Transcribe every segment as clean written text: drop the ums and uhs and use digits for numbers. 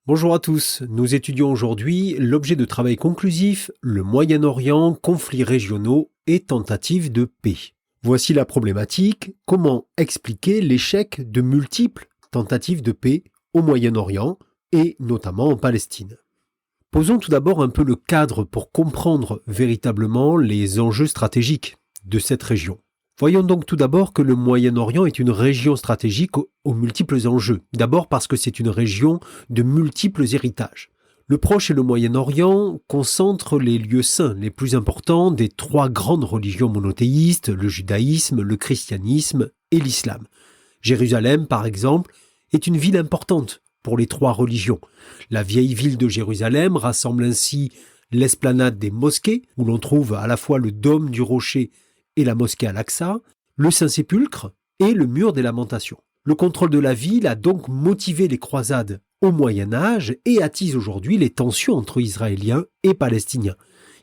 Bonjour à tous, nous étudions aujourd'hui l'objet de travail conclusif, le Moyen-Orient, conflits régionaux et tentatives de paix. Voici la problématique, comment expliquer l'échec de multiples tentatives de paix au Moyen-Orient et notamment en Palestine. Posons tout d'abord un peu le cadre pour comprendre véritablement les enjeux stratégiques de cette région. Voyons donc tout d'abord que le Moyen-Orient est une région stratégique aux multiples enjeux. D'abord parce que c'est une région de multiples héritages. Le Proche et le Moyen-Orient concentrent les lieux saints les plus importants des trois grandes religions monothéistes, le judaïsme, le christianisme et l'islam. Jérusalem, par exemple, est une ville importante pour les trois religions. La vieille ville de Jérusalem rassemble ainsi l'esplanade des mosquées, où l'on trouve à la fois le dôme du rocher et la mosquée Al-Aqsa, le Saint-Sépulcre et le mur des Lamentations. Le contrôle de la ville a donc motivé les croisades au Moyen-Âge et attise aujourd'hui les tensions entre Israéliens et Palestiniens.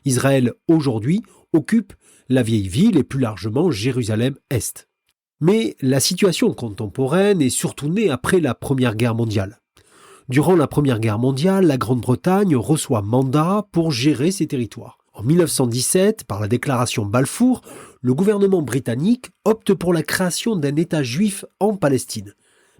Israël, aujourd'hui, occupe la vieille ville et plus largement Jérusalem-Est. Mais la situation contemporaine est surtout née après la Première Guerre mondiale. Durant la Première Guerre mondiale, la Grande-Bretagne reçoit mandat pour gérer ses territoires. En 1917, par la déclaration Balfour, le gouvernement britannique opte pour la création d'un État juif en Palestine.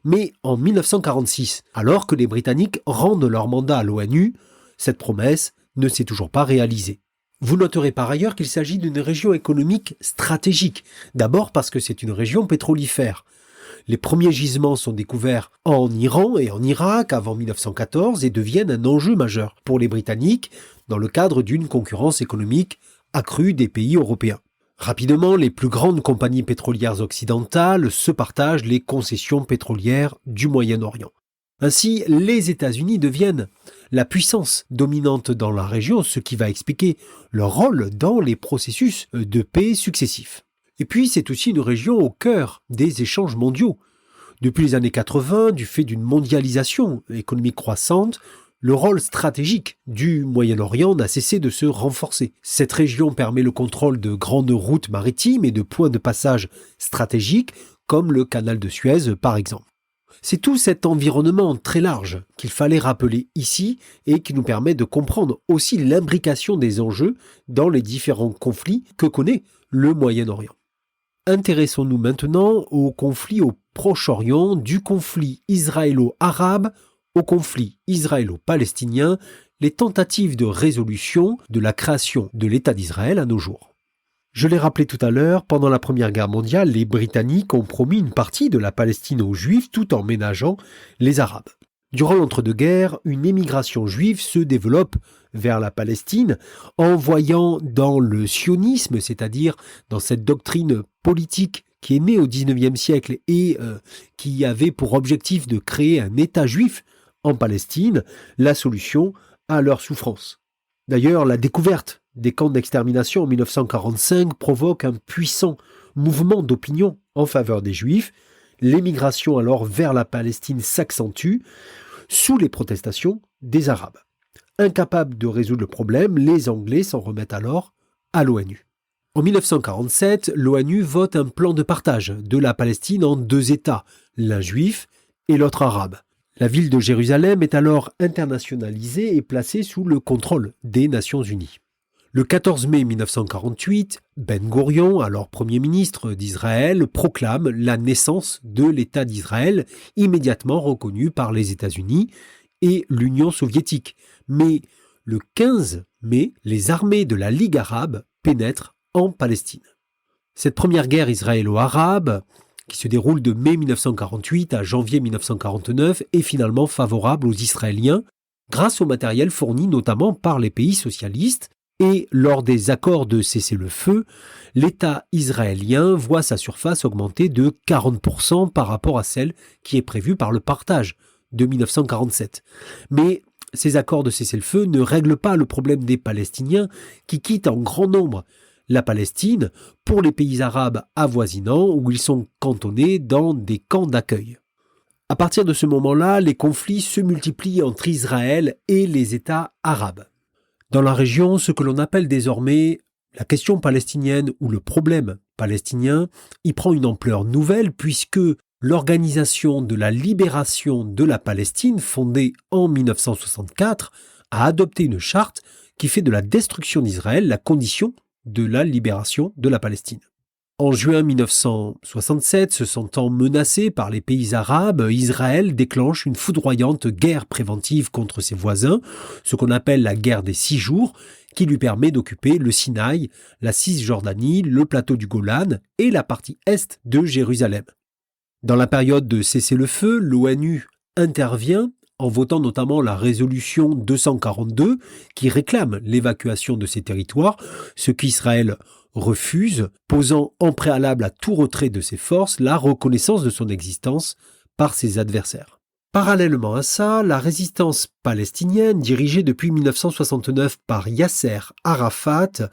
Mais en 1946, alors que les Britanniques rendent leur mandat à l'ONU, cette promesse ne s'est toujours pas réalisée. Vous noterez par ailleurs qu'il s'agit d'une région économique stratégique, d'abord parce que c'est une région pétrolifère. Les premiers gisements sont découverts en Iran et en Irak avant 1914 et deviennent un enjeu majeur pour les Britanniques dans le cadre d'une concurrence économique accrue des pays européens. Rapidement, les plus grandes compagnies pétrolières occidentales se partagent les concessions pétrolières du Moyen-Orient. Ainsi, les États-Unis deviennent la puissance dominante dans la région, ce qui va expliquer leur rôle dans les processus de paix successifs. Et puis, c'est aussi une région au cœur des échanges mondiaux. Depuis les années 80, du fait d'une mondialisation économique croissante, le rôle stratégique du Moyen-Orient n'a cessé de se renforcer. Cette région permet le contrôle de grandes routes maritimes et de points de passage stratégiques, comme le canal de Suez par exemple. C'est tout cet environnement très large qu'il fallait rappeler ici et qui nous permet de comprendre aussi l'imbrication des enjeux dans les différents conflits que connaît le Moyen-Orient. Intéressons-nous maintenant au conflit au Proche-Orient, du conflit israélo-arabe au conflit israélo-palestinien, les tentatives de résolution de la création de l'État d'Israël à nos jours. Je l'ai rappelé tout à l'heure, pendant la Première Guerre mondiale, les Britanniques ont promis une partie de la Palestine aux Juifs tout en ménageant les Arabes. Durant l'entre-deux-guerres, une émigration juive se développe vers la Palestine en voyant dans le sionisme, c'est-à-dire dans cette doctrine politique qui est née au XIXe siècle et qui avait pour objectif de créer un État juif en Palestine, la solution à leurs souffrances. D'ailleurs, la découverte des camps d'extermination en 1945 provoque un puissant mouvement d'opinion en faveur des Juifs. L'émigration alors vers la Palestine s'accentue sous les protestations des Arabes. Incapables de résoudre le problème, les Anglais s'en remettent alors à l'ONU. En 1947, l'ONU vote un plan de partage de la Palestine en deux États, l'un juif et l'autre arabe. La ville de Jérusalem est alors internationalisée et placée sous le contrôle des Nations Unies. Le 14 mai 1948, Ben Gourion, alors Premier ministre d'Israël, proclame la naissance de l'État d'Israël, immédiatement reconnu par les États-Unis et l'Union soviétique. Mais le 15 mai, les armées de la Ligue arabe pénètrent en Palestine. Cette première guerre israélo-arabe, qui se déroule de mai 1948 à janvier 1949, est finalement favorable aux Israéliens grâce au matériel fourni notamment par les pays socialistes. Et lors des accords de cessez-le-feu, l'État israélien voit sa surface augmenter de 40% par rapport à celle qui est prévue par le partage de 1947. Mais ces accords de cessez-le-feu ne règlent pas le problème des Palestiniens qui quittent en grand nombre la Palestine pour les pays arabes avoisinants où ils sont cantonnés dans des camps d'accueil. À partir de ce moment-là, les conflits se multiplient entre Israël et les États arabes. Dans la région, ce que l'on appelle désormais la question palestinienne ou le problème palestinien y prend une ampleur nouvelle puisque l'Organisation de la libération de la Palestine, fondée en 1964, a adopté une charte qui fait de la destruction d'Israël la condition de la libération de la Palestine. En juin 1967, se sentant menacé par les pays arabes, Israël déclenche une foudroyante guerre préventive contre ses voisins, ce qu'on appelle la guerre des 6 jours, qui lui permet d'occuper le Sinaï, la Cisjordanie, le plateau du Golan et la partie est de Jérusalem. Dans la période de cessez-le-feu, l'ONU intervient en votant notamment la résolution 242 qui réclame l'évacuation de ces territoires, ce qu'Israël refuse, posant en préalable à tout retrait de ses forces la reconnaissance de son existence par ses adversaires. Parallèlement à ça, la résistance palestinienne, dirigée depuis 1969 par Yasser Arafat,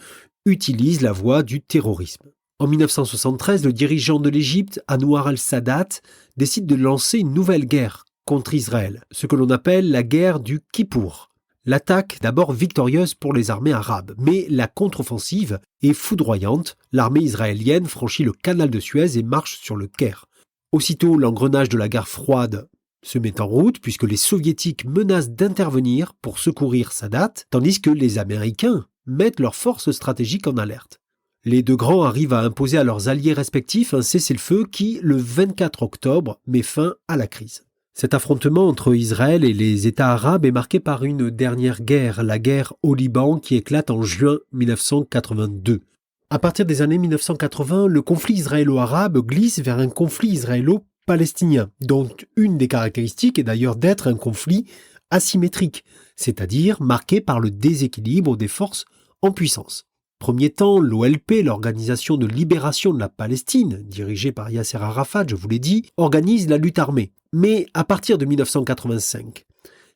utilise la voie du terrorisme. En 1973, le dirigeant de l'Égypte, Anwar el-Sadat, décide de lancer une nouvelle guerre contre Israël, ce que l'on appelle la guerre du Kippour. L'attaque d'abord victorieuse pour les armées arabes, mais la contre-offensive est foudroyante. L'armée israélienne franchit le canal de Suez et marche sur le Caire. Aussitôt, l'engrenage de la guerre froide se met en route puisque les soviétiques menacent d'intervenir pour secourir Sadat, tandis que les Américains mettent leurs forces stratégiques en alerte. Les deux grands arrivent à imposer à leurs alliés respectifs un cessez-le-feu qui, le 24 octobre, met fin à la crise. Cet affrontement entre Israël et les États arabes est marqué par une dernière guerre, la guerre au Liban qui éclate en juin 1982. À partir des années 1980, le conflit israélo-arabe glisse vers un conflit israélo-palestinien, dont une des caractéristiques est d'ailleurs d'être un conflit asymétrique, c'est-à-dire marqué par le déséquilibre des forces en puissance. Premier temps, l'OLP, l'Organisation de libération de la Palestine, dirigée par Yasser Arafat, je vous l'ai dit, organise la lutte armée. Mais à partir de 1985,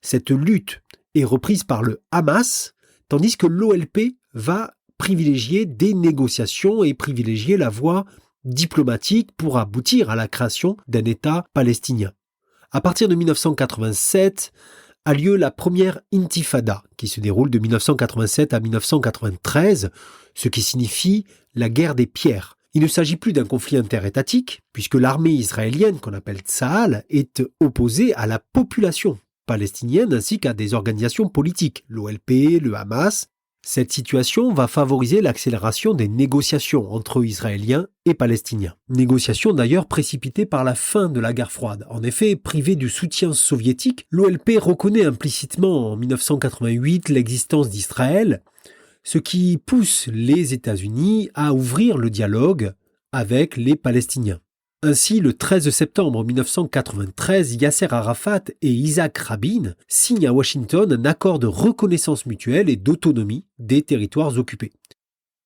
cette lutte est reprise par le Hamas, tandis que l'OLP va privilégier des négociations et privilégier la voie diplomatique pour aboutir à la création d'un État palestinien. À partir de 1987, a lieu la première intifada, qui se déroule de 1987 à 1993, ce qui signifie la guerre des pierres. Il ne s'agit plus d'un conflit interétatique, puisque l'armée israélienne, qu'on appelle Tsahal, est opposée à la population palestinienne ainsi qu'à des organisations politiques, l'OLP, le Hamas. Cette situation va favoriser l'accélération des négociations entre Israéliens et Palestiniens. Négociations d'ailleurs précipitées par la fin de la guerre froide. En effet, privé du soutien soviétique, l'OLP reconnaît implicitement en 1988 l'existence d'Israël, ce qui pousse les États-Unis à ouvrir le dialogue avec les Palestiniens. Ainsi, le 13 septembre 1993, Yasser Arafat et Yitzhak Rabin signent à Washington un accord de reconnaissance mutuelle et d'autonomie des territoires occupés.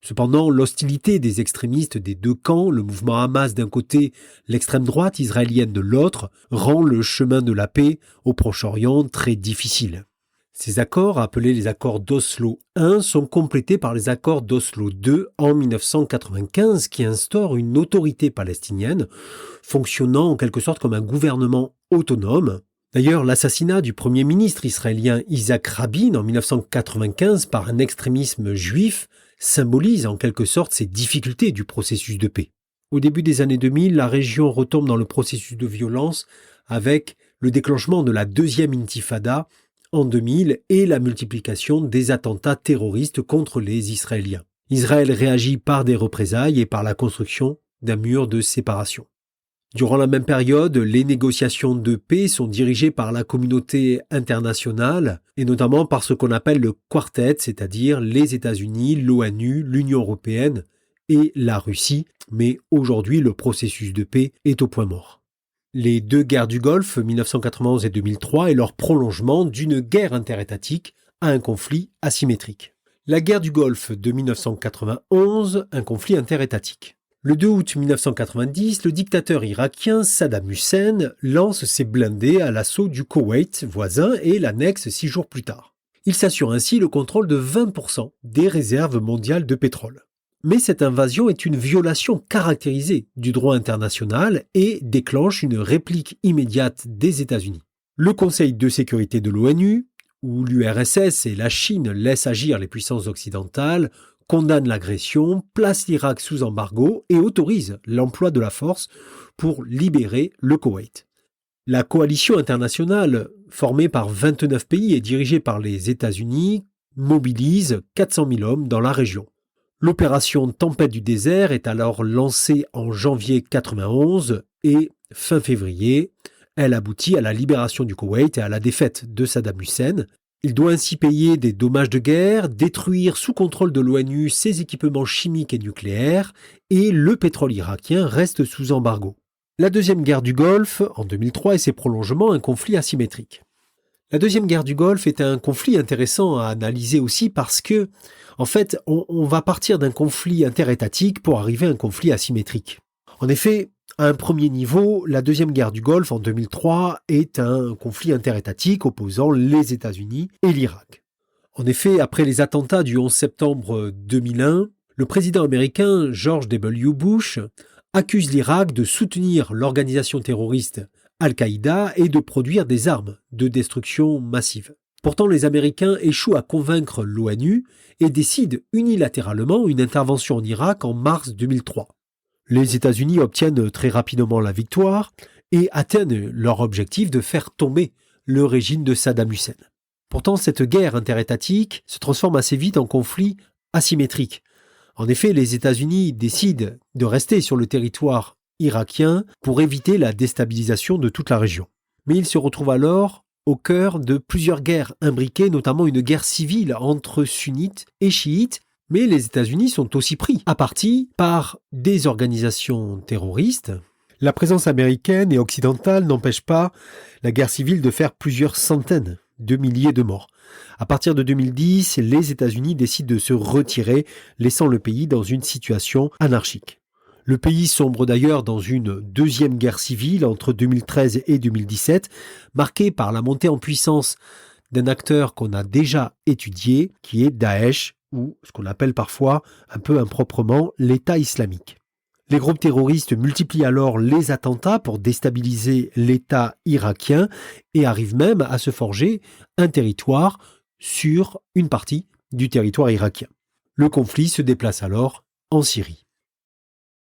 Cependant, l'hostilité des extrémistes des deux camps, le mouvement Hamas d'un côté, l'extrême droite israélienne de l'autre, rend le chemin de la paix au Proche-Orient très difficile. Ces accords, appelés les accords d'Oslo I, sont complétés par les accords d'Oslo II en 1995 qui instaurent une autorité palestinienne fonctionnant en quelque sorte comme un gouvernement autonome. D'ailleurs, l'assassinat du premier ministre israélien Yitzhak Rabin en 1995 par un extrémisme juif symbolise en quelque sorte ces difficultés du processus de paix. Au début des années 2000, la région retombe dans le processus de violence avec le déclenchement de la deuxième intifada en 2000 et la multiplication des attentats terroristes contre les Israéliens. Israël réagit par des représailles et par la construction d'un mur de séparation. Durant la même période, les négociations de paix sont dirigées par la communauté internationale et notamment par ce qu'on appelle le quartet, c'est-à-dire les États-Unis, l'ONU, l'Union européenne et la Russie. Mais aujourd'hui, le processus de paix est au point mort. Les deux guerres du Golfe, 1991 et 2003, est leur prolongement d'une guerre interétatique à un conflit asymétrique. La guerre du Golfe de 1991, un conflit interétatique. Le 2 août 1990, le dictateur irakien Saddam Hussein lance ses blindés à l'assaut du Koweït voisin et l'annexe 6 jours plus tard. Il s'assure ainsi le contrôle de 20% des réserves mondiales de pétrole. Mais cette invasion est une violation caractérisée du droit international et déclenche une réplique immédiate des États-Unis. Le Conseil de sécurité de l'ONU, où l'URSS et la Chine laissent agir les puissances occidentales, condamne l'agression, place l'Irak sous embargo et autorise l'emploi de la force pour libérer le Koweït. La coalition internationale, formée par 29 pays et dirigée par les États-Unis, mobilise 400 000 hommes dans la région. L'opération Tempête du désert est alors lancée en janvier 1991 et fin février, elle aboutit à la libération du Koweït et à la défaite de Saddam Hussein. Il doit ainsi payer des dommages de guerre, détruire sous contrôle de l'ONU ses équipements chimiques et nucléaires, et le pétrole irakien reste sous embargo. La deuxième guerre du Golfe, en 2003, et ses prolongements, un conflit asymétrique. La deuxième guerre du Golfe est un conflit intéressant à analyser aussi parce que, en fait, on va partir d'un conflit interétatique pour arriver à un conflit asymétrique. En effet, à un premier niveau, la deuxième guerre du Golfe en 2003 est un conflit interétatique opposant les États-Unis et l'Irak. En effet, après les attentats du 11 septembre 2001, le président américain George W. Bush accuse l'Irak de soutenir l'organisation terroriste Al-Qaïda et de produire des armes de destruction massive. Pourtant, les Américains échouent à convaincre l'ONU et décident unilatéralement une intervention en Irak en mars 2003. Les États-Unis obtiennent très rapidement la victoire et atteignent leur objectif de faire tomber le régime de Saddam Hussein. Pourtant, cette guerre interétatique se transforme assez vite en conflit asymétrique. En effet, les États-Unis décident de rester sur le territoire irakien pour éviter la déstabilisation de toute la région. Mais ils se retrouvent alors au cœur de plusieurs guerres imbriquées, notamment une guerre civile entre sunnites et chiites. Mais les États-Unis sont aussi pris à partie par des organisations terroristes. La présence américaine et occidentale n'empêche pas la guerre civile de faire plusieurs centaines de milliers de morts. À partir de 2010, les États-Unis décident de se retirer, laissant le pays dans une situation anarchique. Le pays sombre d'ailleurs dans une deuxième guerre civile entre 2013 et 2017, marquée par la montée en puissance d'un acteur qu'on a déjà étudié, qui est Daesh, ou ce qu'on appelle parfois, un peu improprement, l'État islamique. Les groupes terroristes multiplient alors les attentats pour déstabiliser l'État irakien et arrivent même à se forger un territoire sur une partie du territoire irakien. Le conflit se déplace alors en Syrie.